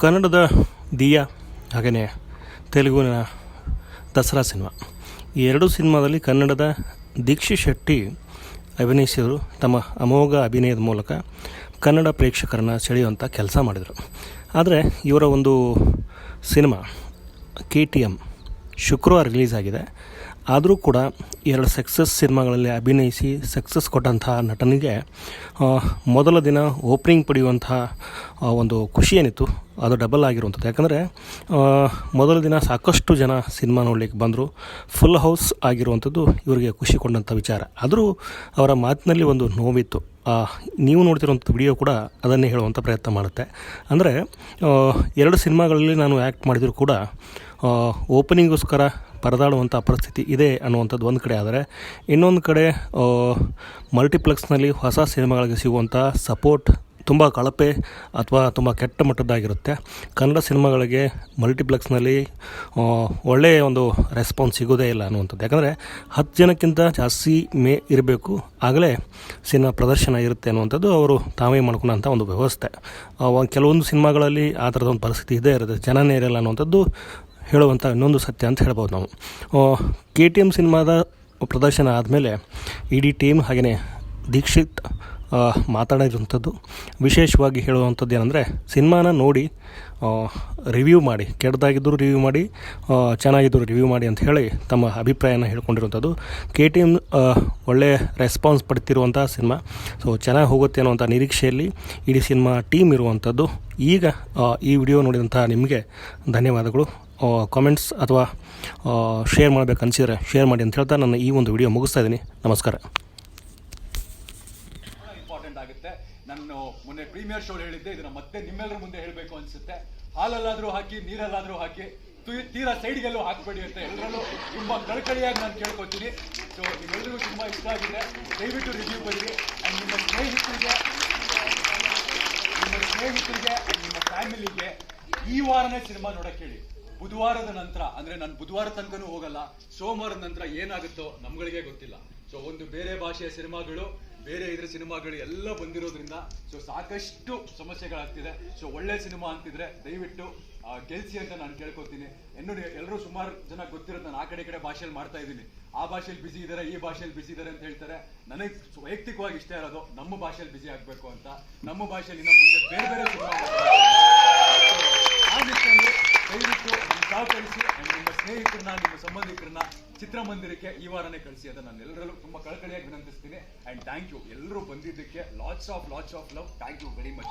ಕನ್ನಡದ ದಿಯಾ ಹಾಗೆಯೇ ತೆಲುಗಿನ ದಸರಾ ಸಿನಿಮಾ, ಈ ಎರಡು ಸಿನಿಮಾದಲ್ಲಿ ಕನ್ನಡದ ದೀಕ್ಷಿತ್ ಶೆಟ್ಟಿ ಅಭಿನಯಿಸಿದರು. ತಮ್ಮ ಅಮೋಘ ಅಭಿನಯದ ಮೂಲಕ ಕನ್ನಡ ಪ್ರೇಕ್ಷಕರನ್ನು ಸೆಳೆಯುವಂಥ ಕೆಲಸ ಮಾಡಿದರು. ಆದರೆ ಇವರ ಒಂದು ಸಿನಿಮಾ KTM ಶುಕ್ರವಾರ ರಿಲೀಸ್ ಆಗಿದೆ. ಆದರೂ ಕೂಡ ಎರಡು ಸಕ್ಸಸ್ ಸಿನಿಮಾಗಳಲ್ಲಿ ಅಭಿನಯಿಸಿ ಸಕ್ಸಸ್ ಕೊಟ್ಟಂತಹ ನಟನಿಗೆ ಮೊದಲ ದಿನ ಓಪನಿಂಗ್ ಪಡೆಯುವಂತಹ ಒಂದು ಖುಷಿ ಏನಿತ್ತು ಅದು ಡಬಲ್ ಆಗಿರುವಂಥದ್ದು. ಯಾಕಂದರೆ ಮೊದಲ ದಿನ ಸಾಕಷ್ಟು ಜನ ಸಿನಿಮಾ ನೋಡಲಿಕ್ಕೆ ಬಂದರು, ಫುಲ್ ಹೌಸ್ ಆಗಿರುವಂಥದ್ದು ಇವರಿಗೆ ಖುಷಿ ಕೊಂಡಂಥ ವಿಚಾರ. ಆದರೂ ಅವರ ಮಾತಿನಲ್ಲಿ ಒಂದು ನೋವಿತ್ತು. ನೀವು ನೋಡ್ತಿರುವಂಥ ವಿಡಿಯೋ ಕೂಡ ಅದನ್ನೇ ಹೇಳುವಂಥ ಪ್ರಯತ್ನ ಮಾಡುತ್ತೆ. ಅಂದರೆ ಎರಡು ಸಿನಿಮಾಗಳಲ್ಲಿ ನಾನು ಆ್ಯಕ್ಟ್ ಮಾಡಿದರೂ ಕೂಡ ಓಪನಿಂಗೋಸ್ಕರ ಪರದಾಡುವಂಥ ಪರಿಸ್ಥಿತಿ ಇದೆ ಅನ್ನುವಂಥದ್ದು ಒಂದು ಕಡೆ. ಆದರೆ ಇನ್ನೊಂದು ಕಡೆ ಮಲ್ಟಿಪ್ಲೆಕ್ಸ್ನಲ್ಲಿ ಹೊಸ ಸಿನಿಮಾಗಳಿಗೆ ಸಿಗುವಂಥ ಸಪೋರ್ಟ್ ತುಂಬ ಕಳಪೆ ಅಥವಾ ತುಂಬ ಕೆಟ್ಟ ಮಟ್ಟದ್ದಾಗಿರುತ್ತೆ. ಕನ್ನಡ ಸಿನಿಮಾಗಳಿಗೆ ಮಲ್ಟಿಪ್ಲೆಕ್ಸ್ನಲ್ಲಿ ಒಳ್ಳೆಯ ಒಂದು ರೆಸ್ಪಾನ್ಸ್ ಸಿಗೋದೇ ಇಲ್ಲ ಅನ್ನುವಂಥದ್ದು. ಯಾಕಂದರೆ 10 ಜನಕ್ಕಿಂತ ಜಾಸ್ತಿ ಇರಬೇಕು, ಆಗಲೇ ಸಿನಿಮಾ ಪ್ರದರ್ಶನ ಇರುತ್ತೆ ಅನ್ನುವಂಥದ್ದು ಅವರು ತಾವೇ ಮಾಡ್ಕೊಳ್ಳೋಂಥ ಒಂದು ವ್ಯವಸ್ಥೆ. ಕೆಲವೊಂದು ಸಿನಿಮಾಗಳಲ್ಲಿ ಆ ಥರದ ಒಂದು ಪರಿಸ್ಥಿತಿ ಇದೇ ಇರುತ್ತೆ, ಜನನೇ ಇರಲ್ಲ ಅನ್ನುವಂಥದ್ದು ಹೇಳುವಂಥ ಇನ್ನೊಂದು ಸತ್ಯ ಅಂತ ಹೇಳ್ಬೋದು ನಾವು. KTM ಸಿನಿಮಾದ ಪ್ರದರ್ಶನ ಆದಮೇಲೆ ಇಡೀ ಟೀಮ್ ಹಾಗೆಯೇ ದೀಕ್ಷಿತ್ ಮಾತಾಡಿರುವಂಥದ್ದು, ವಿಶೇಷವಾಗಿ ಹೇಳುವಂಥದ್ದು ಏನಂದರೆ ಸಿನಿಮಾನ ನೋಡಿ ರಿವ್ಯೂ ಮಾಡಿ, ಕೆಟ್ಟದಾಗಿದ್ದರೂ ರಿವ್ಯೂ ಮಾಡಿ, ಚೆನ್ನಾಗಿದ್ದರೂ ರಿವ್ಯೂ ಮಾಡಿ ಅಂತ ಹೇಳಿ ತಮ್ಮ ಅಭಿಪ್ರಾಯನ ಹೇಳ್ಕೊಂಡಿರುವಂಥದ್ದು. KTM ಒಳ್ಳೆಯ ರೆಸ್ಪಾನ್ಸ್ ಪಡ್ತಿರುವಂಥ ಸಿನಿಮಾ, ಸೊ ಚೆನ್ನಾಗಿ ಹೋಗುತ್ತೆ ಅನ್ನುವಂಥ ನಿರೀಕ್ಷೆಯಲ್ಲಿ ಇಡೀ ಸಿನಿಮಾ ಟೀಮ್ ಇರುವಂಥದ್ದು. ಈಗ ಈ ವಿಡಿಯೋ ನೋಡಿದಂಥ ನಿಮಗೆ ಧನ್ಯವಾದಗಳು. ಕಾಮೆಂಟ್ಸ್ ಅಥವಾ ಶೇರ್ ಮಾಡಬೇಕು ಅನಿಸಿದರೆ ಶೇರ್ ಮಾಡಿ ಅಂತ ಹೇಳ್ತಾ ನಾನು ಈ ಒಂದು ವಿಡಿಯೋ ಮುಗಿಸ್ತಾ ಇದ್ದೀನಿ. ನಮಸ್ಕಾರ. ಇಂಪಾರ್ಟೆಂಟ್ ಆಗುತ್ತೆ. ನಾನು ಮೊನ್ನೆ ಪ್ರೀಮಿಯರ್ ಶೋ ಹೇಳಿದ್ದೆ, ಇದನ್ನ ಮತ್ತೆ ನಿಮ್ಮೆಲ್ಲರ ಮುಂದೆ ಹೇಳಬೇಕು ಅನ್ಸುತ್ತೆ. ಹಾಲಲ್ಲಾದ್ರೂ ಹಾಕಿ, ನೀರಲ್ಲಾದ್ರೂ ಹಾಕಿ, ತೀರಾ ಸೈಡ್ಗೆಲ್ಲೂ ಹಾಕಬೇಡಿ ಅಂತ ಎಲ್ಲರಲ್ಲೂ ತುಂಬಾ ಕಳಕಳಿಯಾಗಿ ನಾನು ಕೇಳ್ಕೊತೀನಿ. ಸೊ ನಿಮ್ಮೆಲ್ಲರಿಗೂ ತುಂಬಾ ಇಷ್ಟ ಆಗಿದೆ, ದಯವಿಟ್ಟು ರಿವ್ಯೂ ಬರೀರಿ. ಅಂಡ್ ನಿಮ್ಮ ಸ್ನೇಹಿತರಿಗೆ ನಿಮ್ಮ ಫ್ಯಾಮಿಲಿಗೆ ಈ ವಾರನೇ ಸಿನಿಮಾ ನೋಡಕ್ಕೆ ಹೇಳಿ. ಬುಧವಾರದ ನಂತರ, ಅಂದ್ರೆ ನಾನು ಬುಧವಾರ ತನಕನೂ ಹೋಗಲ್ಲ, ಸೋಮವಾರದ ನಂತರ ಏನಾಗುತ್ತೋ ನಮ್ಗಳಿಗೆ ಗೊತ್ತಿಲ್ಲ. ಸೊ ಒಂದು ಬೇರೆ ಭಾಷೆಯ ಸಿನಿಮಾಗಳು, ಬೇರೆ ಇದ್ರ ಸಿನಿಮಾಗಳು ಎಲ್ಲ ಬಂದಿರೋದ್ರಿಂದ ಸೊ ಸಾಕಷ್ಟು ಸಮಸ್ಯೆಗಳಾಗ್ತಿದೆ. ಸೊ ಒಳ್ಳೆ ಸಿನಿಮಾ ಅಂತಿದ್ರೆ ದಯವಿಟ್ಟು ಗೆಲ್ಸಿ ಅಂತ ನಾನು ಕೇಳ್ಕೊತೀನಿ. ಎಲ್ಲರೂ ಸುಮಾರು ಜನ ಗೊತ್ತಿರೋದು, ನಾನು ಆ ಕಡೆ ಭಾಷೆಯಲ್ಲಿ ಮಾಡ್ತಾ ಇದ್ದೀನಿ, ಆ ಭಾಷೆಯಲ್ಲಿ ಬಿಸಿ ಇದ್ದಾರೆ, ಈ ಭಾಷೆಯಲ್ಲಿ ಬಿಸಿ ಇದ್ದಾರೆ ಅಂತ ಹೇಳ್ತಾರೆ. ನನಗೆ ವೈಯಕ್ತಿಕವಾಗಿ ಇಷ್ಟ ಇರೋದು ನಮ್ಮ ಭಾಷೆಯಲ್ಲಿ ಬಿಸಿ ಆಗ್ಬೇಕು ಅಂತ, ನಮ್ಮ ಭಾಷೆಯಲ್ಲಿ ಇನ್ನು ಮುಂದೆ ಬೇರೆ ಬೇರೆ ಸಿನಿಮಾ ಆ ನಿಟ್ಟಿನಲ್ಲಿ ದಯವಿಟ್ಟು ಸಹಕರಿಸಿ. ನಿಮ್ಮ ಸ್ನೇಹಿತರನ್ನ, ನಿಮ್ಮ ಸಂಬಂಧಿಕರನ್ನ ಚಿತ್ರಮಂದಿರಕ್ಕೆ ಈ ವಾರನೇ ಕಳಿಸಿ ಅಂತ ನಾನು ಎಲ್ಲರಲ್ಲೂ ತುಂಬಾ ಕಳಕಳಿಯಾಗಿ ವಿನಂತಿಸ್ತೀನಿ. ಅಂಡ್ ಥ್ಯಾಂಕ್ ಯು ಎಲ್ಲರೂ ಬಂದಿದ್ದಕ್ಕೆ. Lots of love. Thank you very much.